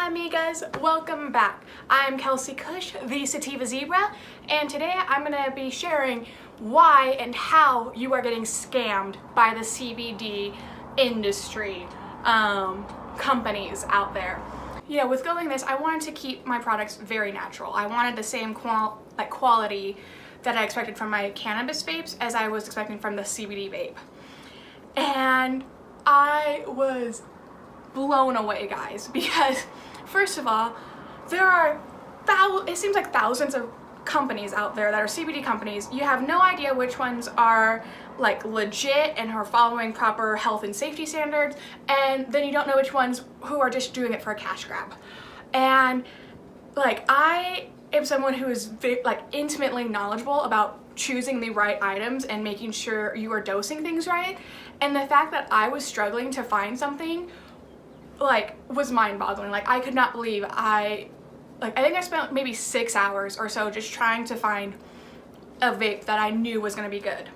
amigas, welcome back. I'm Kelsey Cush, the Sativa Zebra, and today I'm going to be sharing why and how you are getting scammed by the CBD industry companies out there. You know, with going this, I wanted to keep my products very natural. I wanted the same quality that I expected from my cannabis vapes as I was expecting from the CBD vape. And I was blown away, guys, because first of all, there are it seems like thousands of companies out there that are CBD companies. You have no idea which ones are like legit and are following proper health and safety standards, and then you don't know which ones who are just doing it for a cash grab. And like, I am someone who is intimately knowledgeable about choosing the right items and making sure you are dosing things right, and the fact that I was struggling to find something was mind-boggling. Like, I could not believe I think I spent maybe 6 hours or so just trying to find a vape that I knew was going to be good.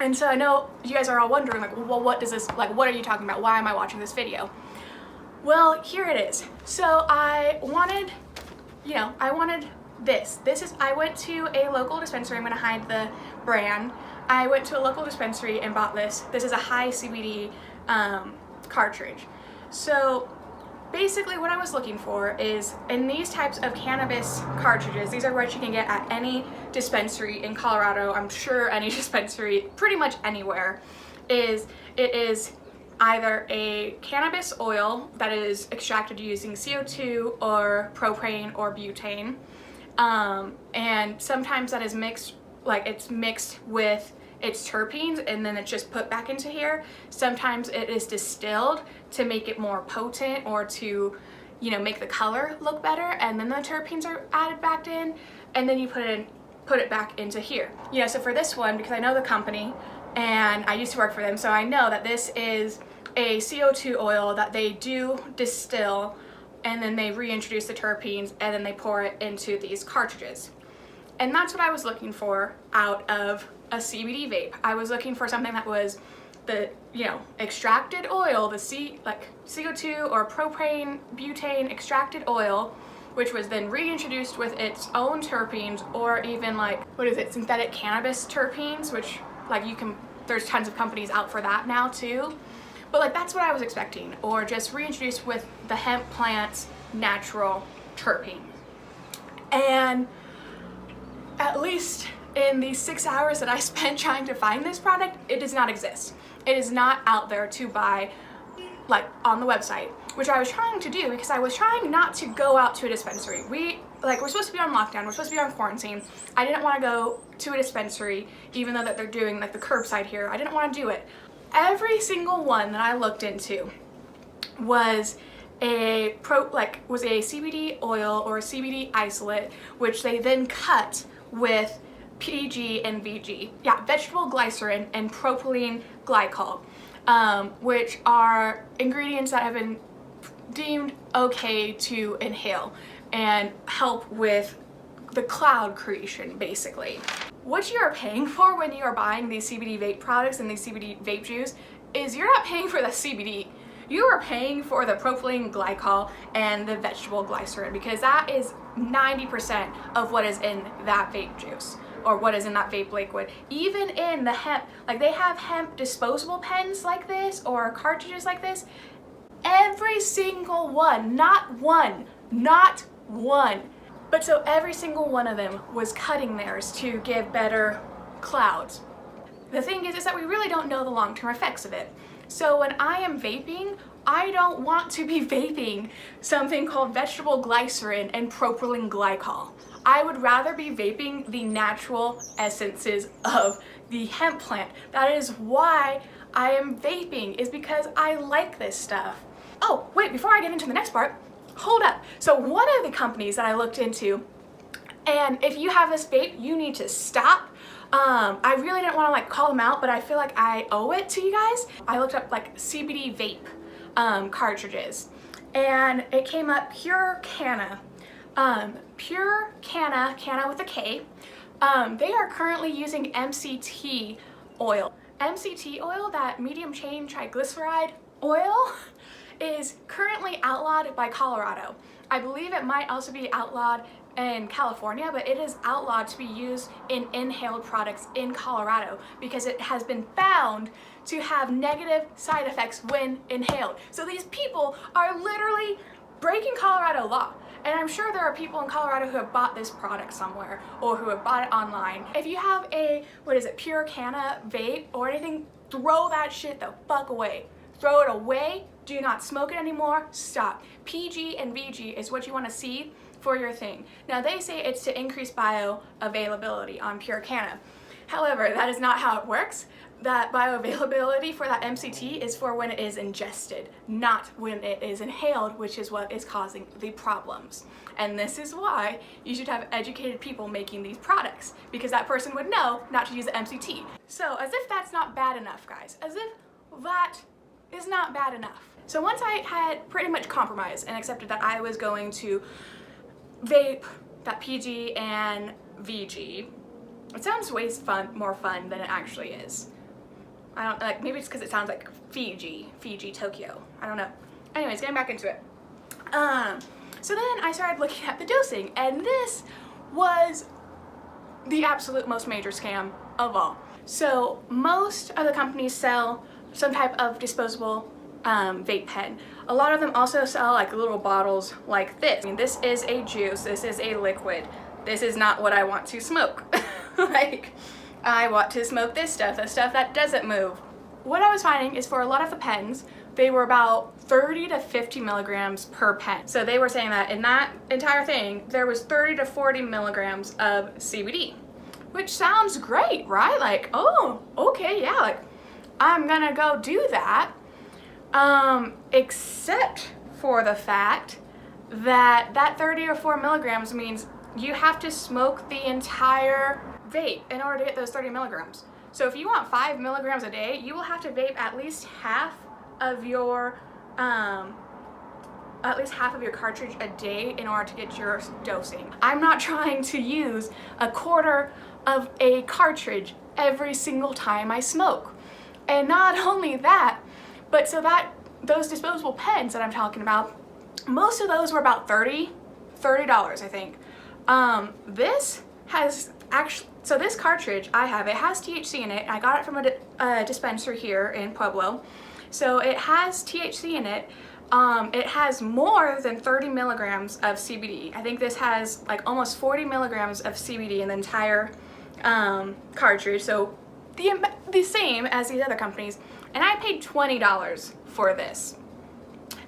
And so I know you guys are all wondering, like, well, what does this, what are you talking about? Why am I watching this video? Well, here it is. So I wanted this. I went to a local dispensary. I'm going to hide the brand. I went to a local dispensary and bought this. This is a high CBD cartridge. So basically what I was looking for is, in these types of cannabis cartridges, these are what you can get at any dispensary in Colorado, I'm sure any dispensary, pretty much anywhere, it is either a cannabis oil that is extracted using CO2 or propane or butane, and sometimes that is mixed, it's mixed with its terpenes and then it's just put back into here. Sometimes it is distilled to make it more potent or to, make the color look better, and then the terpenes are added back in, and then you put it back into here. So for this one, because I know the company and I used to work for them, so I know that this is a CO2 oil that they do distill, and then they reintroduce the terpenes, and then they pour it into these cartridges. And that's what I was looking for out of a CBD vape. I was looking for something that was the, extracted oil, the CO2 or propane, butane extracted oil, which was then reintroduced with its own terpenes, or even synthetic cannabis terpenes, which there's tons of companies out for that now too. But that's what I was expecting, or just reintroduced with the hemp plant's natural terpene. And at least in the 6 hours that I spent trying to find this product, it does not exist. It is not out there to buy on the website, which I was trying to do because I was trying not to go out to a dispensary. We're supposed to be on lockdown, we're supposed to be on quarantine. I didn't want to go to a dispensary, even though that they're doing the curbside here. I didn't want to do it. Every single one that I looked into was a CBD oil or a CBD isolate, which they then cut with PG and VG, vegetable glycerin and propylene glycol, which are ingredients that have been deemed okay to inhale and help with the cloud creation, basically. What you are paying for when you are buying these CBD vape products and these CBD vape juice is you're not paying for the CBD. You are paying for the propylene glycol and the vegetable glycerin, because that is 90% of what is in that vape juice, or what is in that vape liquid. Even in the hemp, they have hemp disposable pens like this, or cartridges like this. Every single one, not one, but so every single one of them was cutting theirs to give better clouds. The thing is that we really don't know the long-term effects of it. So when I am vaping, I don't want to be vaping something called vegetable glycerin and propylene glycol. I would rather be vaping the natural essences of the hemp plant. That is why I am vaping, is because I like this stuff. Oh, wait, before I get into the next part, hold up. So one of the companies that I looked into, and if you have this vape, you need to stop. I really didn't want to call them out, but I feel like I owe it to you guys. I looked up CBD vape cartridges, and it came up Pure Canna. Pure Canna with a K. They are currently using MCT oil. MCT oil, that medium chain triglyceride oil, is currently outlawed by Colorado. I believe it might also be outlawed in California, but it is outlawed to be used in inhaled products in Colorado because it has been found to have negative side effects when inhaled. So these people are literally breaking Colorado law. And I'm sure there are people in Colorado who have bought this product somewhere or who have bought it online. If you have a, pure canna vape or anything, throw that shit the fuck away. Throw it away. Do not smoke it anymore. Stop. PG and VG is what you want to see for your thing. Now they say it's to increase bioavailability on pure canna. However, that is not how it works. That bioavailability for that MCT is for when it is ingested, not when it is inhaled, which is what is causing the problems. And this is why you should have educated people making these products, because that person would know not to use the MCT. So as if that's not bad enough, guys, as if that is not bad enough. So once I had pretty much compromised and accepted that I was going to vape that PG and VG, it sounds way more fun than it actually is. I don't, like, maybe it's because it sounds like Fiji, Tokyo. I don't know. Anyways, getting back into it. So then I started looking at the dosing, and this was the absolute most major scam of all. So most of the companies sell some type of disposable vape pen. A lot of them also sell like little bottles like this. I mean, this is a juice, this is a liquid. This is not what I want to smoke. Like, I want to smoke this stuff, the stuff that doesn't move. What I was finding is for a lot of the pens, they were about 30 to 50 milligrams per pen. So they were saying that in that entire thing, there was 30 to 40 milligrams of CBD, which sounds great, right? Like, oh, okay, yeah, like, I'm gonna go do that. Except for the fact that that 30 or 4 milligrams means you have to smoke the entire vape in order to get those 30 milligrams. So if you want 5 milligrams a day, you will have to vape at least half of your cartridge a day in order to get your dosing. I'm not trying to use a quarter of a cartridge every single time I smoke. And not only that, but so that those disposable pens that I'm talking about, most of those were about $30, I think. This has actually, so this cartridge I have, it has THC in it. I got it from a dispenser here in Pueblo. So it has THC in it. It has more than 30 milligrams of CBD. I think this has like almost 40 milligrams of CBD in the entire cartridge. So the same as these other companies. And I paid $20 for this.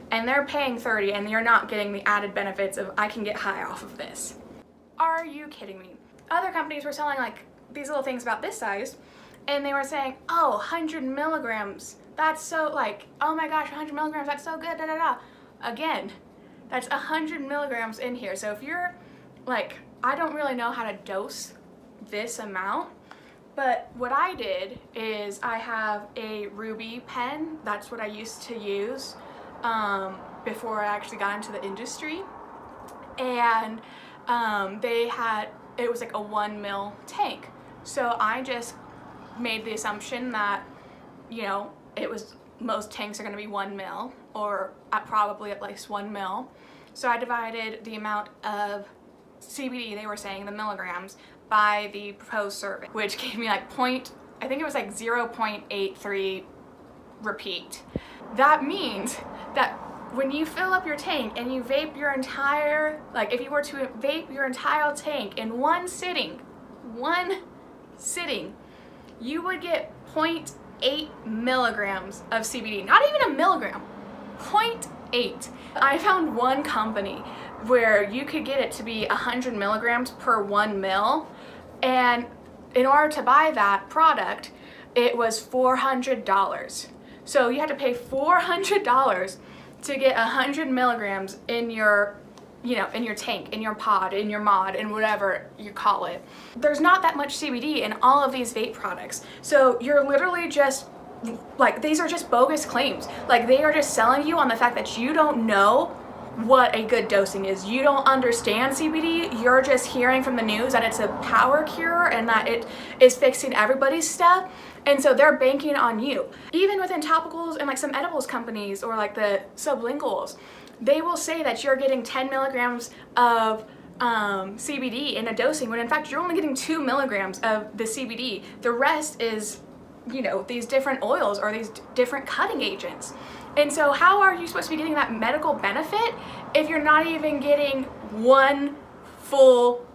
And they're paying $30, and you're not getting the added benefits of I can get high off of this. Are you kidding me? Other companies were selling like these little things about this size, and they were saying, oh, 100 milligrams. That's so, like, oh my gosh, 100 milligrams, that's so good, da da da. Again, that's 100 milligrams in here. So if you're like, I don't really know how to dose this amount, but what I did is I have a Ruby pen. That's what I used to use before I actually got into the industry. And it was like a 1 ml tank. So I just made the assumption that, you know, most tanks are gonna be 1 ml, or probably at least 1 ml. So I divided the amount of CBD, they were saying, the milligrams, by the proposed serving, which gave me like I think it was like 0.83 repeat. That means that when you fill up your tank and you vape your entire, like if you were to vape your entire tank in one sitting, you would get 0.8 milligrams of CBD. Not even a milligram, 0.8. I found one company where you could get it to be 100 milligrams per 1 mil, and in order to buy that product, it was $400. So you had to pay $400 to get 100 milligrams in your, in your tank, in your pod, in your mod, in whatever you call it. There's not that much CBD in all of these vape products. So you're literally just, like, these are just bogus claims. Like, they are just selling you on the fact that you don't know what a good dosing is. You don't understand CBD, you're just hearing from the news that it's a power cure and that it is fixing everybody's stuff, and so they're banking on you. Even within topicals and like some edibles companies or like the sublinguals, they will say that you're getting 10 milligrams of CBD in a dosing when in fact you're only getting 2 milligrams of the CBD. The rest is, you know, these different oils or these different cutting agents. And so how are you supposed to be getting that medical benefit if you're not even getting one full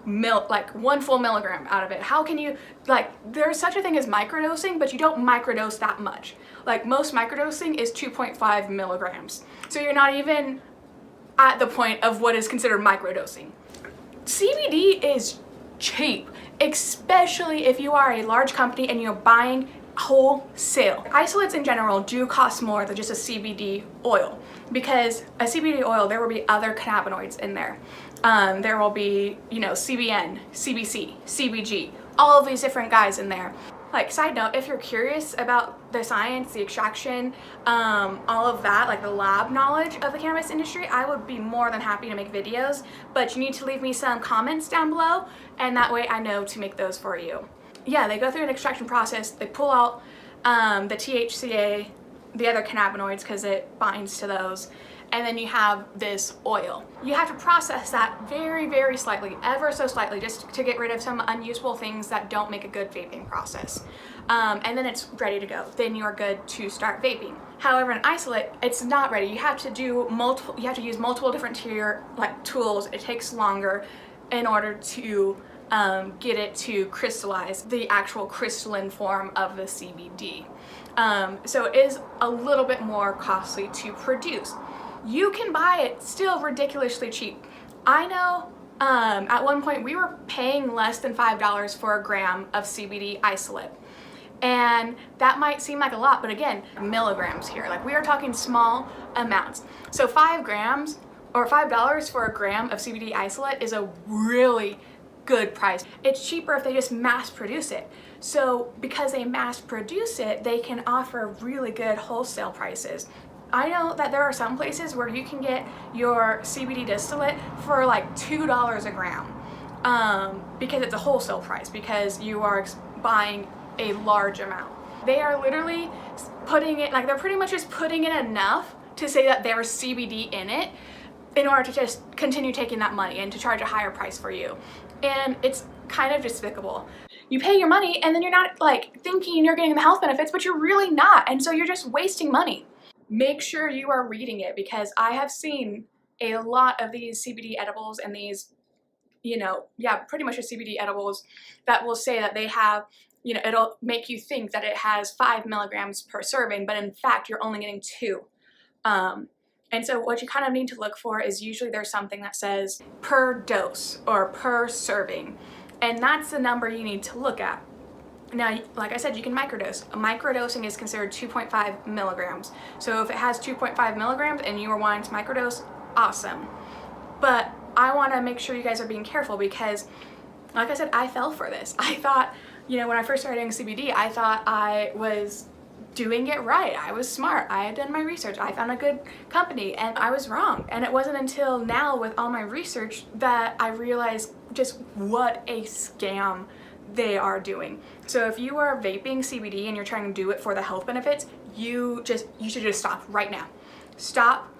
milligram out of it? How can you, like, there's such a thing as microdosing, but you don't microdose that much. Like, most microdosing is 2.5 milligrams. So you're not even at the point of what is considered microdosing. CBD is cheap, especially if you are a large company and you're buying wholesale. Isolates in general do cost more than just a CBD oil, because a CBD oil, there will be other cannabinoids in there. There will be, you know, CBN, CBC, CBG, all of these different guys in there. Like, side note, if you're curious about the science, the extraction, all of that, like the lab knowledge of the cannabis industry, I would be more than happy to make videos, but you need to leave me some comments down below, and that way I know to make those for you. Yeah, they go through an extraction process, they pull out the THCA, the other cannabinoids, because it binds to those, and then you have this oil. You have to process that very, very slightly, ever so slightly, just to get rid of some unusable things that don't make a good vaping process. And then it's ready to go. Then you're good to start vaping. However, in isolate, it's not ready. You have to use multiple different tools. It takes longer in order to get it to crystallize the actual crystalline form of the CBD. So it is a little bit more costly to produce. You can buy it still ridiculously cheap. I know at one point we were paying less than $5 for a gram of CBD isolate. And that might seem like a lot, but again, milligrams here. Like, we are talking small amounts. So 5 grams or $5 for a gram of CBD isolate is a really good price. It's cheaper if they just mass produce it. So because they mass produce it, they can offer really good wholesale prices. I know that there are some places where you can get your CBD distillate for like $2 a gram, because it's a wholesale price, because you are buying a large amount. They are literally putting it, like, they're pretty much just putting in enough to say that there's CBD in it in order to just continue taking that money and to charge a higher price for you. And it's kind of despicable. You pay your money and then you're not like thinking you're getting the health benefits, but you're really not. And so you're just wasting money. Make sure you are reading it, because I have seen a lot of these CBD edibles and these, you know, yeah, pretty much just CBD edibles that will say that they have, you know, it'll make you think that it has 5 milligrams per serving, but in fact you're only getting 2. And so what you kind of need to look for is usually there's something that says per dose or per serving, and that's the number you need to look at. Now, like I said, you can microdose. A microdosing is considered 2.5 milligrams. So if it has 2.5 milligrams and you are wanting to microdose, awesome. But I want to make sure you guys are being careful, because, like I said, I fell for this. I thought, you know, when I first started doing CBD, I thought I was doing it right. I was smart. I had done my research. I found a good company, and I was wrong. And it wasn't until now with all my research that I realized just what a scam they are doing. So if you are vaping CBD and you're trying to do it for the health benefits, you should just stop right now. Stop.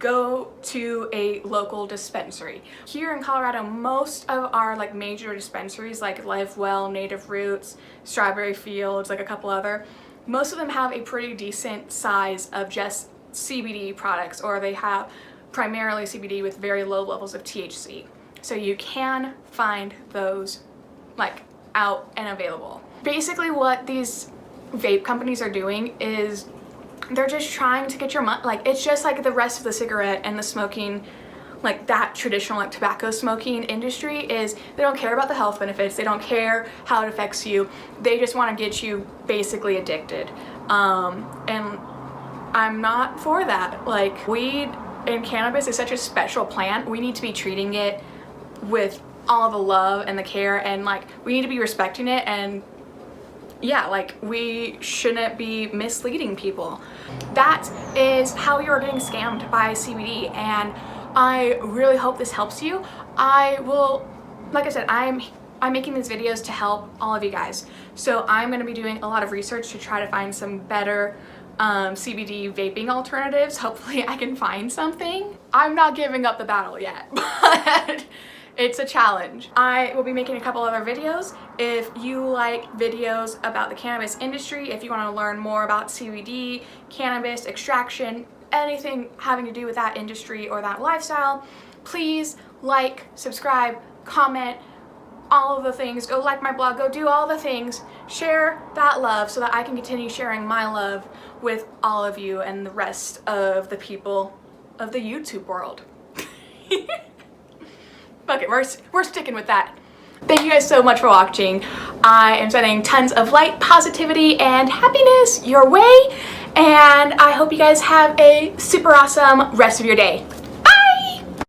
Go to a local dispensary. Here in Colorado, most of our like major dispensaries like LifeWell, Native Roots, Strawberry Fields, like a couple other, most of them have a pretty decent size of just CBD products, or they have primarily CBD with very low levels of THC. So you can find those like out and available. Basically what these vape companies are doing is they're just trying to get your money. Like, it's just like the rest of the cigarette and the smoking, like that traditional like tobacco smoking industry is, they don't care about the health benefits, they don't care how it affects you, they just want to get you basically addicted. And I'm not for that. Like, weed and cannabis is such a special plant. We need to be treating it with all the love and the care, and like we need to be respecting it, and yeah, like we shouldn't be misleading people. that is how you're getting scammed by CBD, and I really hope this helps you. Like I said, I'm making these videos to help all of you guys. So I'm going to be doing a lot of research to try to find some better CBD vaping alternatives. Hopefully I can find something. I'm not giving up the battle yet, but it's a challenge. I will be making a couple other videos. If you like videos about the cannabis industry, if you want to learn more about CBD, cannabis, extraction, anything having to do with that industry or that lifestyle, please like, subscribe, comment, all of the things. Go like my blog, go do all the things. Share that love so that I can continue sharing my love with all of you and the rest of the people of the YouTube world. Fuck it, we're sticking with that. Thank you guys so much for watching. I am sending tons of light, positivity, and happiness your way, and I hope you guys have a super awesome rest of your day.